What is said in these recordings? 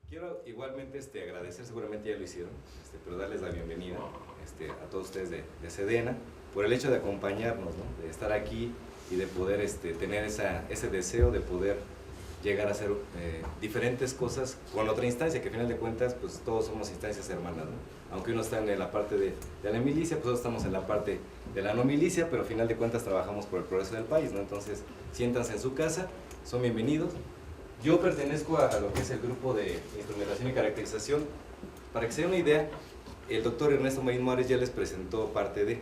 Quiero igualmente agradecer, seguramente ya lo hicieron, pero darles la bienvenida a todos ustedes de Sedena por el hecho de acompañarnos, ¿no? De estar aquí y de poder tener ese deseo de poder llegar a hacer diferentes cosas con otra instancia, que al final de cuentas pues todos somos instancias hermanas, ¿no? Aunque uno está en la parte de la milicia, pues todos estamos en la parte de la no milicia, pero al final de cuentas trabajamos por el progreso del país, ¿no? Entonces siéntanse en su casa, son bienvenidos. Yo pertenezco a lo que es el grupo de instrumentación y caracterización. Para que se den una idea, el doctor Ernesto Marín Muárez ya les presentó parte de,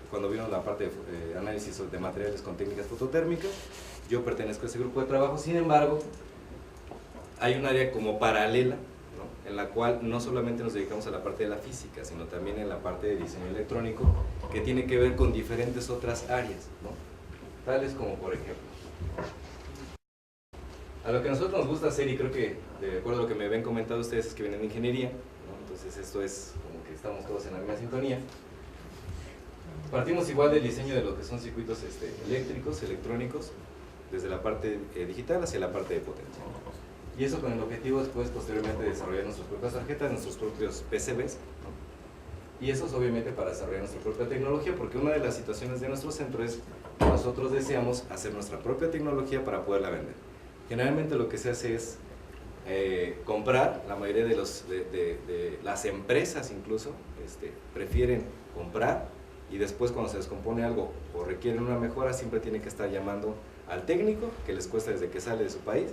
cuando vieron la parte de análisis de materiales con técnicas fototérmicas. Yo pertenezco a ese grupo de trabajo. Sin embargo, hay un área como paralela, ¿no? En la cual no solamente nos dedicamos a la parte de la física, sino también en la parte de diseño electrónico, que tiene que ver con diferentes otras áreas, ¿no? Tales como, por ejemplo, a lo que a nosotros nos gusta hacer, y creo que de acuerdo a lo que me habían comentado ustedes, es que vienen de ingeniería, ¿no? Entonces esto es como que estamos todos en la misma sintonía. Partimos igual del diseño de lo que son circuitos eléctricos, electrónicos, desde la parte digital hacia la parte de potencia. Y eso con el objetivo después, posteriormente, de desarrollar nuestras propias tarjetas, nuestros propios PCBs, ¿no? Y eso es obviamente para desarrollar nuestra propia tecnología, porque una de las situaciones de nuestro centro es que nosotros deseamos hacer nuestra propia tecnología para poderla vender. Generalmente lo que se hace es comprar, la mayoría de las empresas incluso prefieren comprar, y después cuando se descompone algo o requieren una mejora, siempre tienen que estar llamando al técnico, que les cuesta desde que sale de su país,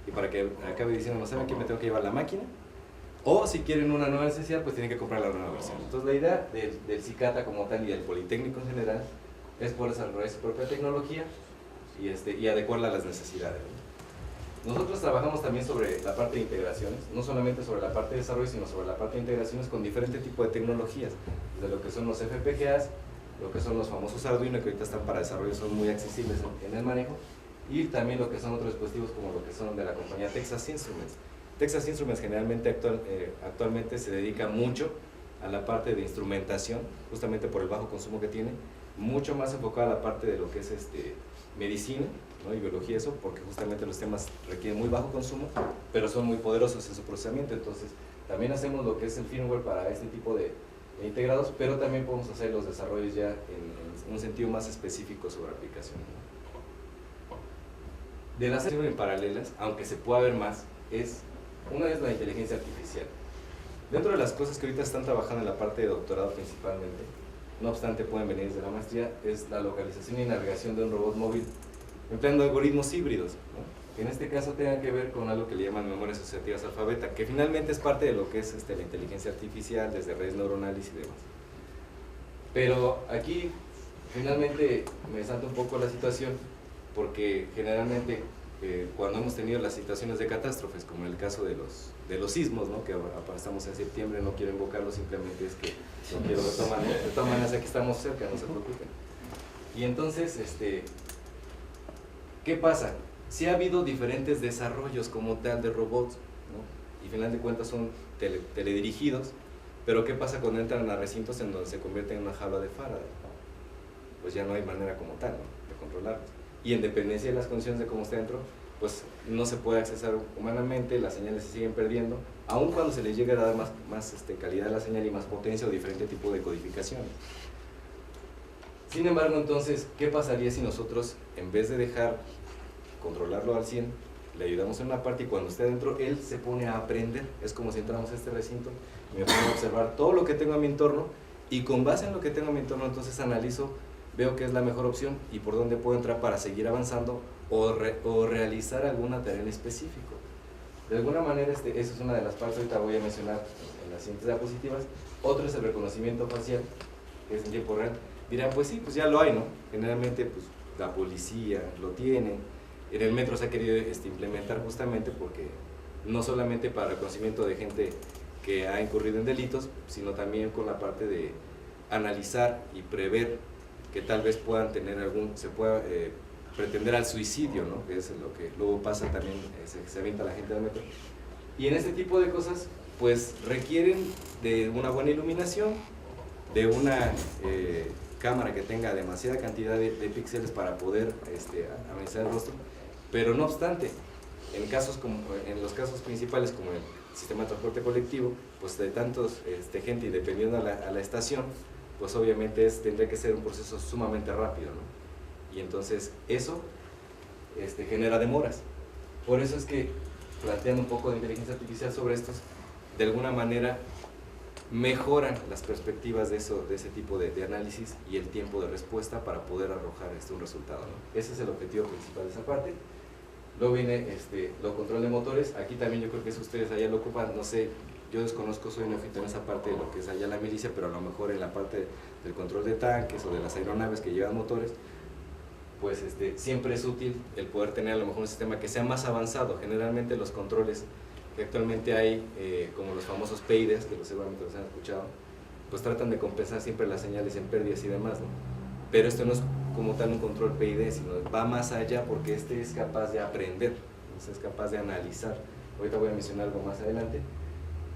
y para que acabe diciendo, no saben que me tengo que llevar la máquina, o si quieren una nueva necesidad, pues tienen que comprar la nueva versión. Entonces la idea del CICATA como tal y del Politécnico en general es poder desarrollar su propia tecnología y adecuarla a las necesidades. Nosotros trabajamos también sobre la parte de integraciones, no solamente sobre la parte de desarrollo, sino sobre la parte de integraciones con diferentes tipos de tecnologías, desde lo que son los FPGAs, lo que son los famosos Arduino, que ahorita están para desarrollo, son muy accesibles en el manejo, y también lo que son otros dispositivos como lo que son de la compañía Texas Instruments. Texas Instruments generalmente actualmente se dedica mucho a la parte de instrumentación, justamente por el bajo consumo que tiene, mucho más enfocada a la parte de lo que es medicina, ¿no? Y biología, eso, porque justamente los temas requieren muy bajo consumo, pero son muy poderosos en su procesamiento. Entonces también hacemos lo que es el firmware para este tipo de integrados, pero también podemos hacer los desarrollos ya en un sentido más específico sobre aplicación, ¿no? De las en paralelas, aunque se pueda ver más, una es la inteligencia artificial. Dentro de las cosas que ahorita están trabajando en la parte de doctorado principalmente, no obstante pueden venir desde la maestría, es la localización y navegación de un robot móvil empleando algoritmos híbridos, ¿no? Que en este caso tengan que ver con algo que le llaman memorias asociativas alfabeta, que finalmente es parte de lo que es la inteligencia artificial, desde redes neuronales y demás. Pero aquí finalmente me salta un poco la situación, porque generalmente cuando hemos tenido las situaciones de catástrofes, como en el caso de los sismos, ¿no? Que ahora estamos en septiembre, no quiero invocarlo, simplemente es que no quiero de todas maneras aquí estamos cerca, no se preocupen. Y entonces, ¿qué pasa? Sí ha habido diferentes desarrollos como tal de robots, ¿no? Y al final de cuentas son teledirigidos, pero ¿qué pasa cuando entran a recintos en donde se convierten en una jaula de Faraday? Pues ya no hay manera como tal, ¿no? De controlarlos. Y en dependencia de las condiciones de cómo esté dentro, pues no se puede accesar humanamente, las señales se siguen perdiendo, aun cuando se les llegue a dar más calidad a la señal y más potencia o diferente tipo de codificación. Sin embargo, entonces, ¿qué pasaría si nosotros, en vez de dejar controlarlo al 100, le ayudamos en una parte y cuando esté dentro, él se pone a aprender? Es como si entramos a este recinto y me pongo a observar todo lo que tengo a mi entorno, y con base en lo que tengo a mi entorno, entonces analizo, veo qué es la mejor opción y por dónde puedo entrar para seguir avanzando o realizar alguna tarea en específico. De alguna manera, esa es una de las partes, ahorita voy a mencionar en las siguientes diapositivas. Otro es el reconocimiento facial, que es en tiempo real. Dirán, pues sí, pues ya lo hay, ¿no? Generalmente, pues la policía lo tiene, en el metro se ha querido implementar justamente porque no solamente para reconocimiento de gente que ha incurrido en delitos, sino también con la parte de analizar y prever que tal vez puedan tener se pueda pretender al suicidio, ¿no? Que es lo que luego pasa también, se avienta la gente del metro. Y en este tipo de cosas, pues requieren de una buena iluminación, de una cámara que tenga demasiada cantidad de píxeles para poder analizar el rostro, pero no obstante, en los casos principales como el sistema de transporte colectivo, pues de tantos gente y dependiendo a la estación, pues obviamente tendría que ser un proceso sumamente rápido, ¿no? Y entonces eso genera demoras. Por eso es que, planteando un poco de inteligencia artificial sobre estos, de alguna manera mejoran las perspectivas de ese tipo de análisis y el tiempo de respuesta para poder arrojar un resultado, ¿no? Ese es el objetivo principal de esa parte. Luego viene lo control de motores. Aquí también yo creo que eso ustedes allá lo ocupan, no sé, yo desconozco, soy neófito en esa parte de lo que es allá la milicia, pero a lo mejor en la parte del control de tanques o de las aeronaves que llevan motores, pues siempre es útil el poder tener a lo mejor un sistema que sea más avanzado. Generalmente los controles que actualmente hay, como los famosos PIDs, que seguramente los han escuchado, pues tratan de compensar siempre las señales en pérdidas y demás, ¿no? Pero esto no es como tal un control PID, sino va más allá porque es capaz de aprender, es capaz de analizar. Ahorita voy a mencionar algo más adelante.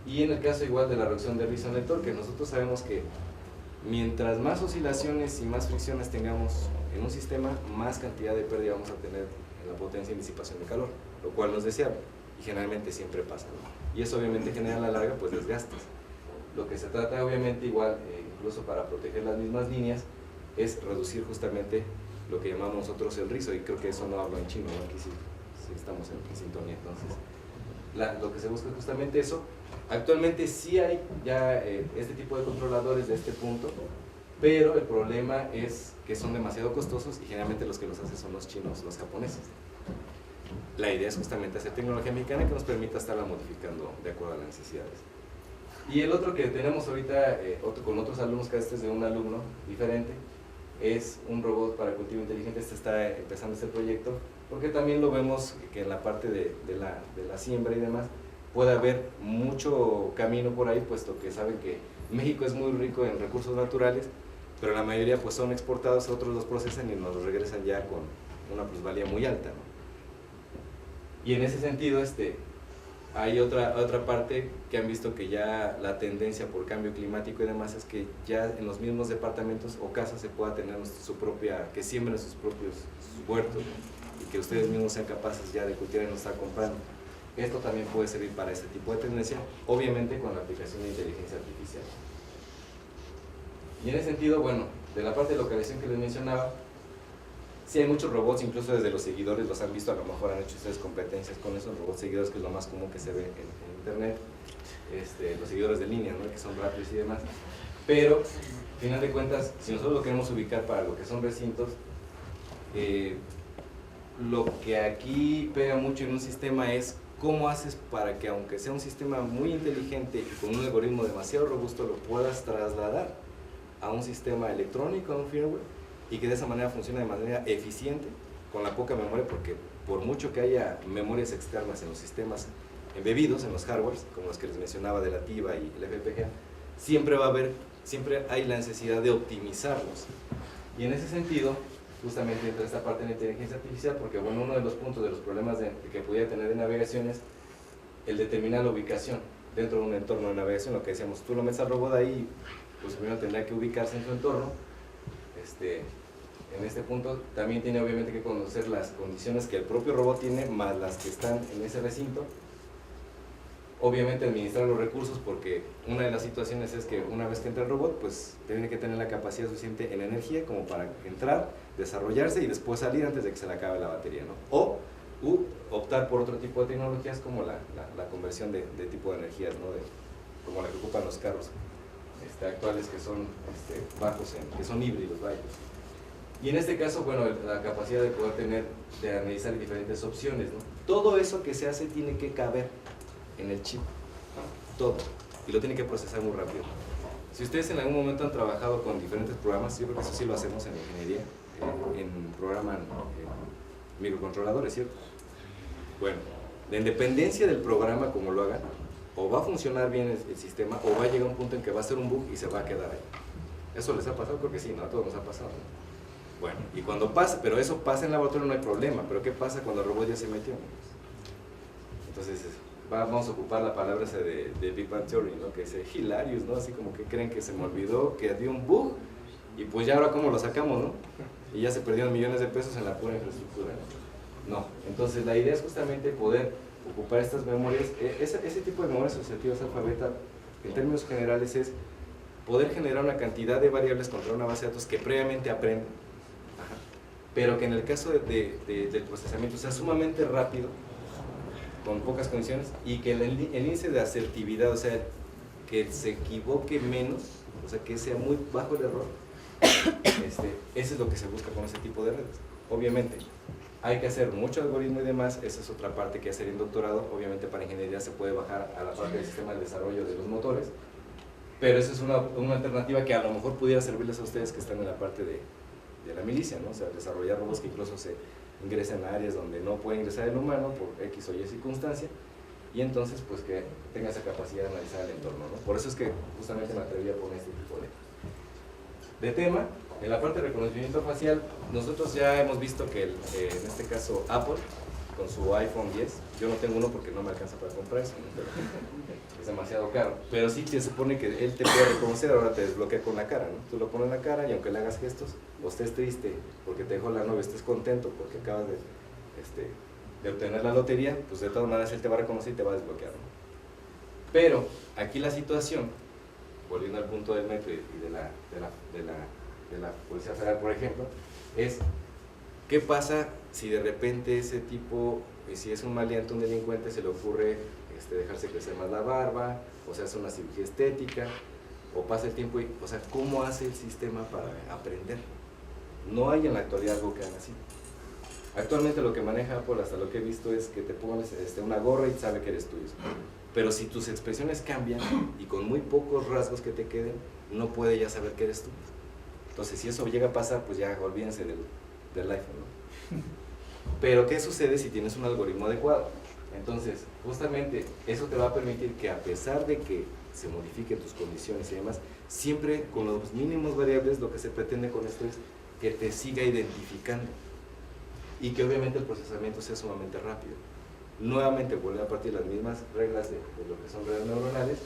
Y en el caso igual de la reducción de riesgo en el torque, nosotros sabemos que mientras más oscilaciones y más fricciones tengamos en un sistema, más cantidad de pérdida vamos a tener en la potencia y disipación de calor, lo cual no es deseable y generalmente siempre pasa, ¿no? Y eso obviamente genera a la larga pues desgastes. Lo que se trata obviamente igual, incluso para proteger las mismas líneas, es reducir justamente lo que llamamos nosotros el rizo, y creo que eso no hablo en chino, ¿no? Aquí sí estamos en sintonía. Entonces lo que se busca es justamente eso. Actualmente sí hay ya este tipo de controladores de este punto, pero el problema es que son demasiado costosos y generalmente los que los hacen son los chinos, los japoneses. La idea es justamente hacer tecnología mexicana que nos permita estarla modificando de acuerdo a las necesidades. Y el otro que tenemos ahorita con otros alumnos, que este es de un alumno diferente, es un robot para cultivo inteligente. Está empezando este proyecto porque también lo vemos que en la parte de la siembra y demás puede haber mucho camino por ahí, puesto que saben que México es muy rico en recursos naturales, pero la mayoría pues son exportados, otros los procesan y nos los regresan ya con una plusvalía muy alta, ¿no? Y en ese sentido hay otra parte que han visto que ya la tendencia por cambio climático y demás es que ya en los mismos departamentos o casas se pueda tener que siembren sus propios huertos y que ustedes mismos sean capaces ya de cultivar y no estar comprando. Esto también puede servir para este tipo de tendencia, obviamente con la aplicación de inteligencia artificial. Y en ese sentido, bueno, de la parte de localización que les mencionaba, sí hay muchos robots, incluso desde los seguidores los han visto, a lo mejor han hecho ustedes competencias con esos robots seguidores, que es lo más común que se ve en internet, los seguidores de línea, ¿no? Que son rápidos y demás. Pero, al final de cuentas, si nosotros lo queremos ubicar para lo que son recintos, lo que aquí pega mucho en un sistema es cómo haces para que, aunque sea un sistema muy inteligente y con un algoritmo demasiado robusto, lo puedas trasladar a un sistema electrónico, a un firmware, y que de esa manera funcione de manera eficiente, con la poca memoria, porque por mucho que haya memorias externas en los sistemas embebidos, en los hardwares, como los que les mencionaba de la TIVA y el FPGA, siempre hay la necesidad de optimizarlos. Y en ese sentido, justamente entra esta parte de la inteligencia artificial, porque bueno, uno de los puntos de los problemas que pudiera tener de navegación es el determinar la ubicación dentro de un entorno de navegación. Lo que decíamos, tú lo metes al robot ahí, pues primero tendrá que ubicarse en su entorno. En este punto también tiene obviamente que conocer las condiciones que el propio robot tiene, más las que están en ese recinto. Obviamente administrar los recursos, porque una de las situaciones es que una vez que entra el robot, pues tiene que tener la capacidad suficiente en energía como para entrar, desarrollarse y después salir antes de que se le acabe la batería, ¿no? O optar por otro tipo de tecnologías como la conversión de tipo de energías, ¿no? Como la que ocupan los carros actuales, que son bajos, que son híbridos, vaya. Y en este caso, bueno, la capacidad de poder de analizar diferentes opciones, ¿no? Todo eso que se hace tiene que caber en el chip, ¿no? Todo, y lo tiene que procesar muy rápido. Si ustedes en algún momento han trabajado con diferentes programas, yo creo que eso sí lo hacemos en ingeniería, programan microcontroladores, ¿cierto? Bueno, la independencia del programa, como lo hagan, o va a funcionar bien el sistema, o va a llegar a un punto en que va a ser un bug y se va a quedar ahí. ¿Eso les ha pasado? Porque sí, ¿no? A todos nos ha pasado, ¿no? Bueno, y cuando pasa, pero eso pasa en laboratorio, no hay problema, pero ¿qué pasa cuando el robot ya se metió? Entonces, vamos a ocupar la palabra esa de Big Bang Theory, ¿no? Que es hilarious, ¿no? Así como que creen que se me olvidó, que había un bug, y pues ya ahora cómo lo sacamos, ¿no? Y ya se perdieron millones de pesos en la pura infraestructura, ¿no? No. Entonces la idea es justamente poder ocupar estas memorias, ese tipo de memorias asociativas alfa beta, en términos generales es poder generar una cantidad de variables contra una base de datos que previamente aprenden, pero que en el caso del procesamiento sea sumamente rápido, con pocas condiciones, y que el índice de asertividad, o sea, que se equivoque menos, o sea, que sea muy bajo el error, eso es lo que se busca con ese tipo de redes. Obviamente, hay que hacer mucho algoritmo y demás, esa es otra parte que hacer en doctorado. Obviamente para ingeniería se puede bajar a la parte del sistema de desarrollo de los motores, pero esa es una alternativa que a lo mejor pudiera servirles a ustedes que están en la parte de la milicia, ¿no? O sea, desarrollar robots que incluso se ingresen a áreas donde no puede ingresar el humano por X o Y circunstancia, y entonces pues que tenga esa capacidad de analizar el entorno, ¿no? Por eso es que justamente me atreví a poner este tipo de tema. En la parte de reconocimiento facial, nosotros ya hemos visto que en este caso Apple, con su iPhone 10, yo no tengo uno porque no me alcanza para comprar eso, ¿no? Es demasiado caro, pero sí se supone que él te puede reconocer, ahora te desbloquea con la cara, ¿no? Tú lo pones en la cara y aunque le hagas gestos, o estés triste porque te dejó la novia, estés contento porque acabas de obtener la lotería, pues de todas maneras él te va a reconocer y te va a desbloquear, ¿no? Pero aquí la situación, volviendo al punto del metro y de la Policía Federal, por ejemplo, es ¿qué pasa si de repente ese tipo, si es un maleante, un delincuente, se le ocurre dejarse crecer más la barba, o se hace una cirugía estética, o pasa el tiempo y, o sea, ¿cómo hace el sistema para aprender? No hay en la actualidad algo que haga así. Actualmente lo que maneja Apple, hasta lo que he visto, es que te pones una gorra y sabe que eres tú. Pero si tus expresiones cambian y con muy pocos rasgos que te queden, no puede ya saber que eres tú. Entonces, si eso llega a pasar, pues ya olvídense del iPhone, ¿no? Pero, ¿qué sucede si tienes un algoritmo adecuado? Entonces, justamente, eso te va a permitir que a pesar de que se modifiquen tus condiciones y demás, siempre con los mínimos variables, lo que se pretende con esto es que te siga identificando y que obviamente el procesamiento sea sumamente rápido. Nuevamente, vuelve a partir de las mismas reglas de lo que son redes neuronales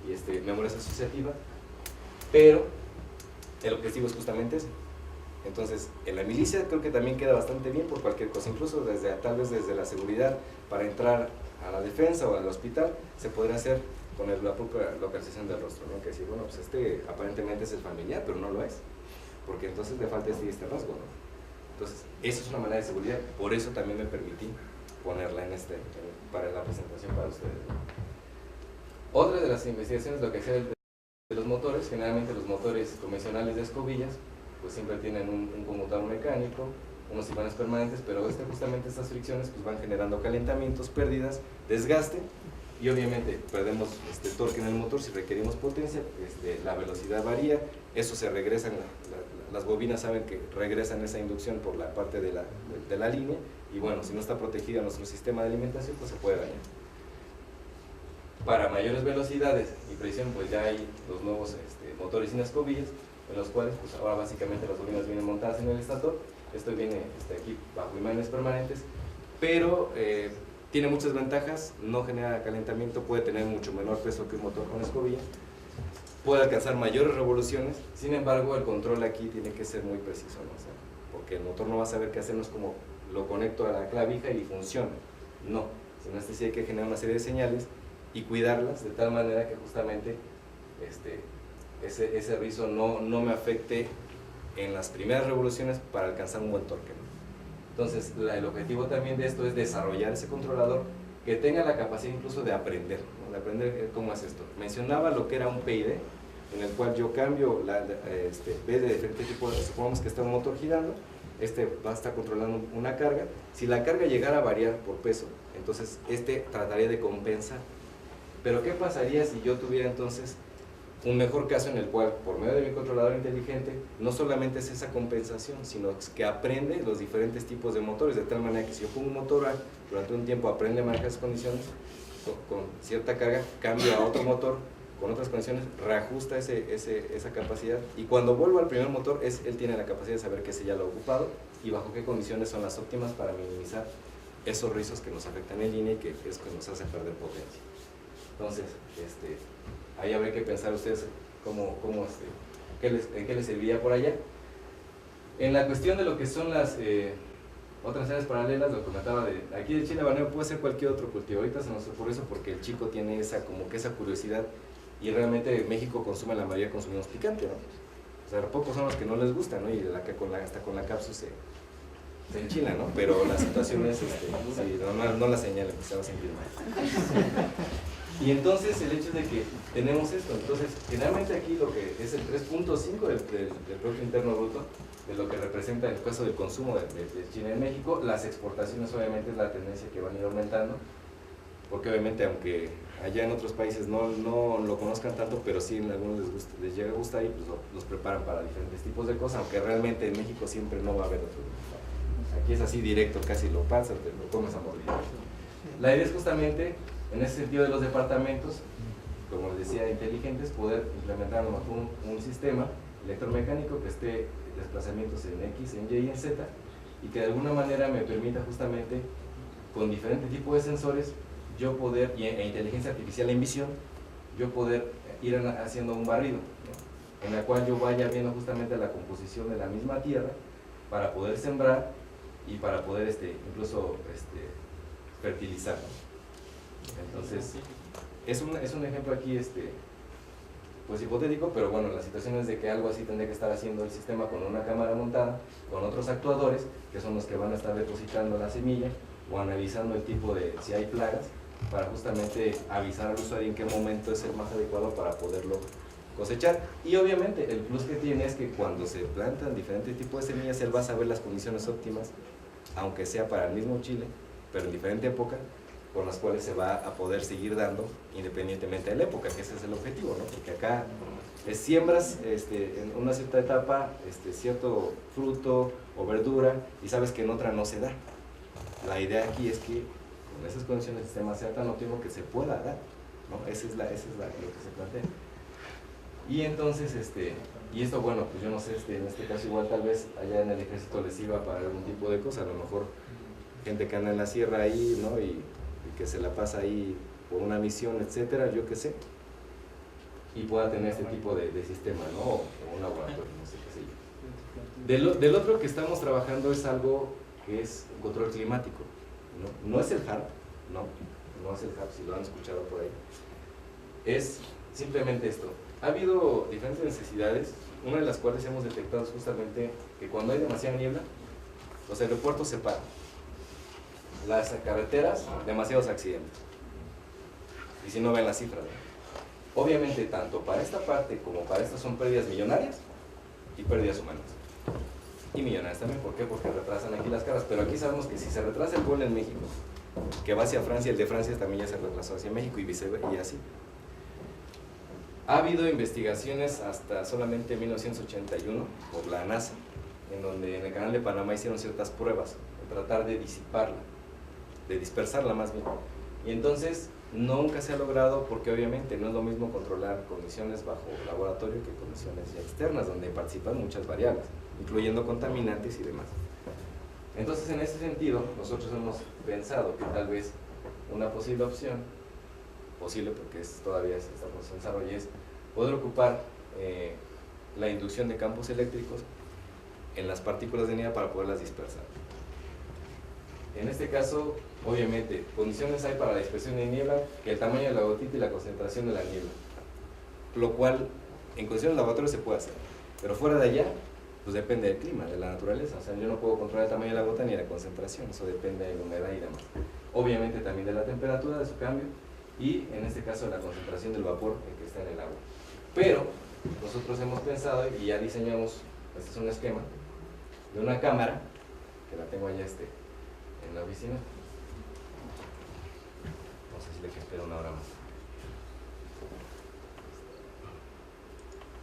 y memorias asociativas, pero el objetivo es justamente ese. Entonces, en la milicia creo que también queda bastante bien por cualquier cosa, incluso tal vez desde la seguridad para entrar a la defensa o al hospital, se podría hacer con la propia localización del rostro, ¿no? Que decir, bueno, pues aparentemente es el familiar, pero no lo es, porque entonces le falta este rasgo, ¿no? Entonces, eso es una manera de seguridad, por eso también me permití ponerla para la presentación para ustedes, ¿no? Otra de las investigaciones, lo que sea de los motores, generalmente los motores convencionales de escobillas, pues siempre tienen un conmutador mecánico, unos imanes permanentes, pero justamente estas fricciones pues van generando calentamientos, pérdidas, desgaste, y obviamente perdemos torque en el motor si requerimos potencia, la velocidad varía, eso se regresa, las bobinas saben que regresan esa inducción por la parte de la línea, y bueno, si no está protegida nuestro sistema de alimentación, pues se puede dañar. Para mayores velocidades y precisión, pues ya hay los nuevos motores sin escobillas, en los cuales pues ahora básicamente las bobinas vienen montadas en el estator. Esto viene aquí bajo imanes permanentes, pero tiene muchas ventajas, no genera calentamiento, puede tener mucho menor peso que un motor con escobilla, puede alcanzar mayores revoluciones, sin embargo el control aquí tiene que ser muy preciso, ¿no? O sea, porque el motor no va a saber qué hacer, no es como lo conecto a la clavija y funciona, no, sino sí hay que generar una serie de señales y cuidarlas de tal manera que justamente ese rizo no me afecte en las primeras revoluciones para alcanzar un buen torque, ¿no? Entonces, el objetivo también de esto es desarrollar ese controlador que tenga la capacidad incluso de aprender, ¿no? De aprender cómo es esto. Mencionaba lo que era un PID, en el cual yo cambio vez de diferente tipo, supongamos que está un motor girando, va a estar controlando una carga. Si la carga llegara a variar por peso, entonces trataría de compensar. Pero ¿qué pasaría si yo tuviera entonces un mejor caso en el cual, por medio de mi controlador inteligente, no solamente es esa compensación, sino que aprende los diferentes tipos de motores, de tal manera que si yo pongo un motor A, durante un tiempo aprende a manejar esas condiciones, con cierta carga, cambio a otro motor, con otras condiciones, reajusta esa capacidad, y cuando vuelvo al primer motor, él tiene la capacidad de saber que ese ya lo ha ocupado, y bajo qué condiciones son las óptimas para minimizar esos rizos que nos afectan en línea y que es que nos hacen perder potencia. Entonces, ahí habría que pensar ustedes en qué les serviría por allá. En la cuestión de lo que son Otras áreas paralelas, lo comentaba de aquí de chile habanero puede ser cualquier otro cultivo. Ahorita se nos ocurre eso porque el chico tiene esa, como que esa curiosidad, y realmente en México consume, la mayoría consumimos picante, ¿no? O sea, pocos son los que no les gusta, ¿no? Y hasta con la cápsula se enchila, ¿no? Pero la situación es, sí, no la señalen, que se va a sentir mal. Y entonces el hecho de que tenemos esto, entonces generalmente aquí lo que es el 3.5 del Producto Interno Bruto, de lo que representa el caso del consumo de China en México, las exportaciones obviamente es la tendencia que van a ir aumentando, porque obviamente aunque allá en otros países no lo conozcan tanto, pero sí en algunos les llega a gustar y pues los preparan para diferentes tipos de cosas, aunque realmente en México siempre no va a haber otro. Aquí es así directo, casi lo pasas, te lo comes a mordida. La idea es justamente, en ese sentido de los departamentos, como les decía, inteligentes, poder implementar a lo mejor un sistema electromecánico que esté desplazamientos en X, en Y y en Z, y que de alguna manera me permita justamente, con diferentes tipos de sensores, yo poder, e inteligencia artificial en visión, yo poder ir haciendo un barrido, ¿no? En la cual yo vaya viendo justamente la composición de la misma tierra para poder sembrar y para poder incluso fertilizar, ¿no? Entonces, es un ejemplo aquí pues hipotético, pero bueno, la situación es de que algo así tendría que estar haciendo el sistema con una cámara montada, con otros actuadores, que son los que van a estar depositando la semilla o analizando el tipo de, si hay plagas, para justamente avisar al usuario en qué momento es el más adecuado para poderlo cosechar. Y obviamente el plus que tiene es que cuando se plantan diferentes tipos de semillas, él va a saber las condiciones óptimas, aunque sea para el mismo chile, pero en diferente época, con las cuales se va a poder seguir dando independientemente de la época, que ese es el objetivo, ¿no? Porque acá siembras en una cierta etapa cierto fruto o verdura y sabes que en otra no se da. La idea aquí es que con esas condiciones el sistema sea tan óptimo que se pueda dar, ¿no? Esa es lo que se plantea. Y entonces, y esto, bueno, pues yo no sé, en este caso igual tal vez allá en el ejército les sirva para algún tipo de cosa, a lo mejor gente que anda en la sierra ahí, ¿no? Y que se la pasa ahí por una misión, etcétera, yo qué sé, y pueda tener este tipo de sistema, ¿no? O un laboratorio, no sé qué sé yo. Del otro que estamos trabajando es algo que es un control climático, ¿no? No es el HARP, no es el HARP, si lo han escuchado por ahí. Es simplemente esto. Ha habido diferentes necesidades, una de las cuales hemos detectado es justamente que cuando hay demasiada niebla, los aeropuertos se paran. Las carreteras, demasiados accidentes. Y si no ven las cifras, ¿no? Obviamente, tanto para esta parte como para esta son pérdidas millonarias y pérdidas humanas. Y millonarias también, ¿por qué? Porque retrasan aquí las cargas. Pero aquí sabemos que si se retrasa el vuelo en México, que va hacia Francia, el de Francia también ya se retrasó hacia México y viceversa, y así. Ha habido investigaciones hasta solamente 1981 por la NASA, en donde en el Canal de Panamá hicieron ciertas pruebas para tratar de disiparla, de dispersarla más bien. Y entonces nunca se ha logrado porque obviamente no es lo mismo controlar condiciones bajo laboratorio que condiciones ya externas, donde participan muchas variables, incluyendo contaminantes y demás. Entonces en ese sentido nosotros hemos pensado que tal vez una posible opción, posible porque todavía estamos en desarrollo, es poder ocupar la inducción de campos eléctricos en las partículas de niebla para poderlas dispersar. En este caso, obviamente, condiciones hay para la dispersión de niebla, que el tamaño de la gotita y la concentración de la niebla, lo cual en condiciones de laboratorio se puede hacer, pero fuera de allá, pues depende del clima, de la naturaleza. O sea, yo no puedo controlar el tamaño de la gota ni la concentración, eso depende de la humedad y demás. Obviamente también de la temperatura, de su cambio, y en este caso de la concentración del vapor que está en el agua. Pero nosotros hemos pensado y ya diseñamos, este es un esquema de una cámara, que la tengo allá en la oficina. No sé si le queda esperar una hora más.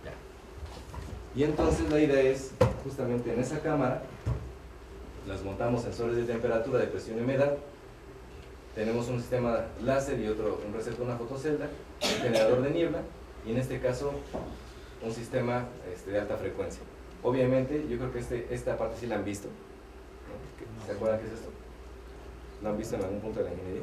Ya. Y entonces la idea es, justamente en esa cámara, las montamos sensores de temperatura, de presión y humedad. Tenemos un sistema láser y un receptor, una fotocelda, un generador de niebla, y en este caso un sistema de alta frecuencia. Obviamente, yo creo que esta parte sí la han visto, ¿no? ¿Se acuerdan qué es esto? ¿Lo han visto en algún punto de la ingeniería?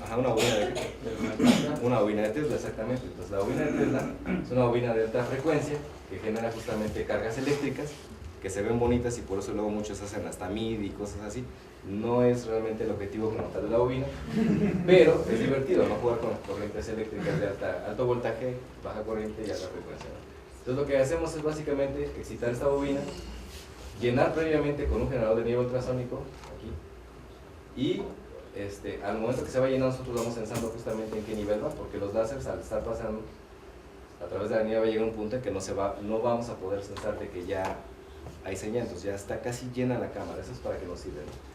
Ajá, una bobina de Tesla. Una bobina de Tesla, exactamente. Entonces, la bobina de Tesla es una bobina de alta frecuencia que genera justamente cargas eléctricas que se ven bonitas y por eso luego muchos hacen hasta MIDI y cosas así. No es realmente el objetivo como tal de la bobina, pero es divertido, ¿no? Jugar con corrientes eléctricas de alto voltaje, baja corriente y alta frecuencia, ¿no? Entonces lo que hacemos es básicamente excitar esta bobina, llenar previamente con un generador de nieve ultrasónico, aquí, y al momento que se va llenando nosotros vamos sensando justamente en qué nivel va, porque los láseres al estar pasando a través de la nieve va a llegar a un punto en que no vamos a poder sensar de que ya hay señal, entonces ya está casi llena la cámara, eso es para que nos sirve, ¿no?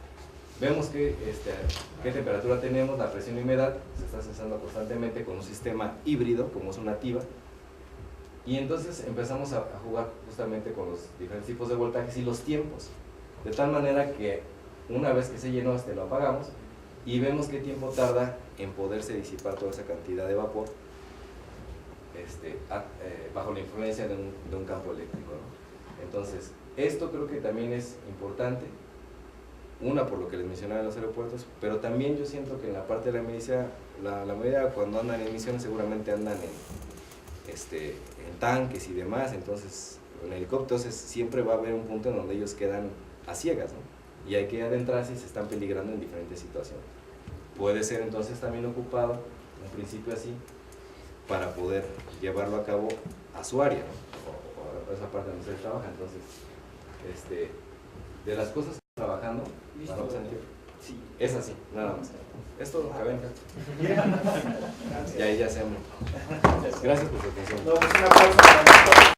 Vemos que, qué temperatura tenemos, la presión y humedad, se está sensando constantemente con un sistema híbrido, como es una TIVA, y entonces empezamos a jugar justamente con los diferentes tipos de voltajes y los tiempos, de tal manera que una vez que se llenó lo apagamos y vemos qué tiempo tarda en poderse disipar toda esa cantidad de vapor bajo la influencia de un campo eléctrico, ¿no? Entonces, esto creo que también es importante. Una, por lo que les mencionaba en los aeropuertos, pero también yo siento que en la parte de la milicia, la mayoría cuando andan en misiones seguramente andan en tanques y demás, entonces en helicópteros siempre va a haber un punto en donde ellos quedan a ciegas, ¿no? Y hay que adentrarse y se están peligrando en diferentes situaciones. Puede ser entonces también ocupado, en principio así, para poder llevarlo a cabo a su área, ¿no? O esa parte donde se trabaja. Entonces, de las cosas trabajando, sí, es así, nada más. Es todo, que venga. Y ahí ya se. Gracias por su atención. No, pues un aplauso para nosotros.